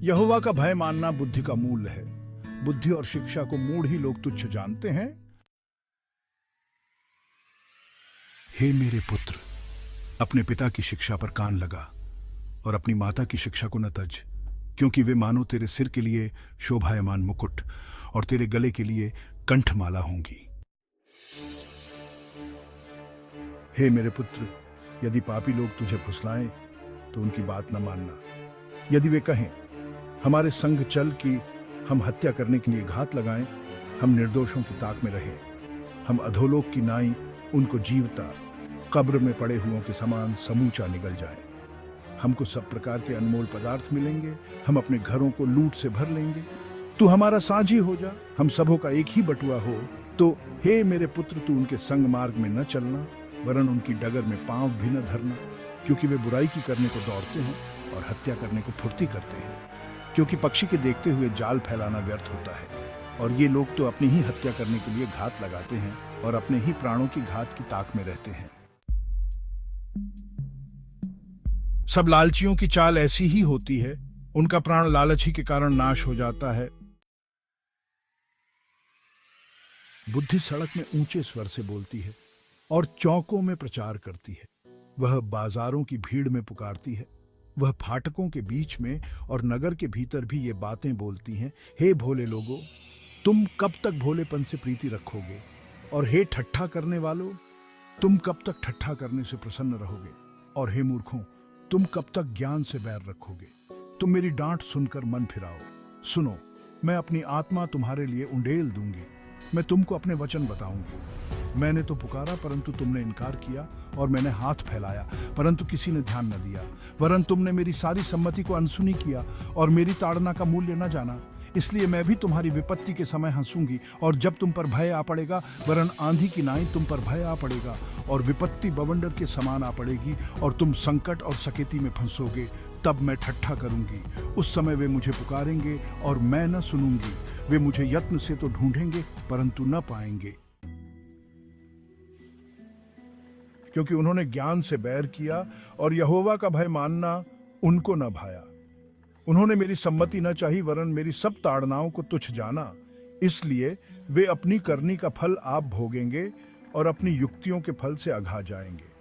यहोवा का भय मानना बुद्धि का मूल है। बुद्धि और शिक्षा को मूढ़ ही लोग तुच्छ जानते हैं। हे मेरे पुत्र, अपने पिता की शिक्षा पर कान लगा और अपनी माता की शिक्षा को न तज, क्योंकि वे मानो तेरे सिर के लिए शोभायमान मुकुट और तेरे गले के लिए कंठमाला होंगी। हे मेरे पुत्र, यदि पापी लोग तुझे फुसलाएं तो उनकी बात न मानना। यदि वे कहें हमारे संग चल कि हम हत्या करने के लिए घात लगाएं, हम निर्दोषों की ताक में रहे, हम अधोलोक की नाई उनको जीवता कब्र में पड़े हुओं के समान समूचा निगल जाए। हमको सब प्रकार के अनमोल पदार्थ मिलेंगे, हम अपने घरों को लूट से भर लेंगे। तू हमारा साझी हो जा, हम सबों का एक ही बटुआ हो। तो हे मेरे पुत्र, तू उनके संग मार्ग में न चलना, वरन उनकी डगर में पांव भी न धरना, क्योंकि वे बुराई की करने को दौड़ते हैं और हत्या करने को फुर्ती करते हैं। क्योंकि पक्षी के देखते हुए जाल फैलाना व्यर्थ होता है, और ये लोग तो अपनी ही हत्या करने के लिए घात लगाते हैं और अपने ही प्राणों की घात की ताक में रहते हैं। सब लालचियों की चाल ऐसी ही होती है, उनका प्राण लालच ही के कारण नाश हो जाता है। बुद्धि सड़क में ऊंचे स्वर से बोलती है और चौकों में प्रचार करती है। वह बाजारों की भीड़ में पुकारती है, वह फाटकों के बीच में और नगर के भीतर भी ये बातें बोलती हैं। हे भोले लोगों, तुम कब तक भोलेपन से प्रीति रखोगे? और हे ठट्ठा करने वालों, तुम कब तक ठट्ठा करने से प्रसन्न रहोगे? और हे मूर्खों, तुम कब तक ज्ञान से बैर रखोगे? तुम मेरी डांट सुनकर मन फिराओ। सुनो, मैं अपनी आत्मा तुम्हारे लिए उंडेल दूंगी, मैं तुमको अपने वचन बताऊंगी। मैंने तो पुकारा परंतु तुमने इनकार किया, और मैंने हाथ फैलाया परंतु किसी ने ध्यान न दिया। वरन तुमने मेरी सारी सम्मति को अनसुनी किया और मेरी ताड़ना का मूल्य न जाना। इसलिए मैं भी तुम्हारी विपत्ति के समय हंसूंगी, और जब तुम पर भय आ पड़ेगा, वरन आंधी की नाई तुम पर भय आ पड़ेगा और विपत्ति बवंडर के समान आ पड़ेगी, और तुम संकट और सकेती में फंसोगे, तब मैं ठट्ठा करूंगी। उस समय वे मुझे पुकारेंगे और मैं न सुनूंगी। वे मुझे यत्न से तो ढूंढेंगे परंतु न पाएंगे, क्योंकि उन्होंने ज्ञान से बैर किया और यहोवा का भय मानना उनको न भाया। उन्होंने मेरी सम्मति न चाही, वरन मेरी सब ताड़नाओं को तुच्छ जाना। इसलिए वे अपनी करनी का फल आप भोगेंगे और अपनी युक्तियों के फल से अघा जाएंगे।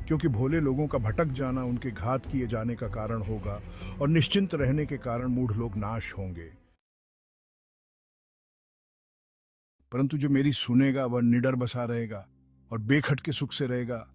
क्योंकि भोले लोगों का भटक जाना उनके घात किए जाने का कारण होगा, और निश्चिंत रहने के कारण मूढ़ लोग नाश होंगे। परंतु जो मेरी सुनेगा वह निडर बसा रहेगा और बेखटके सुख से रहेगा।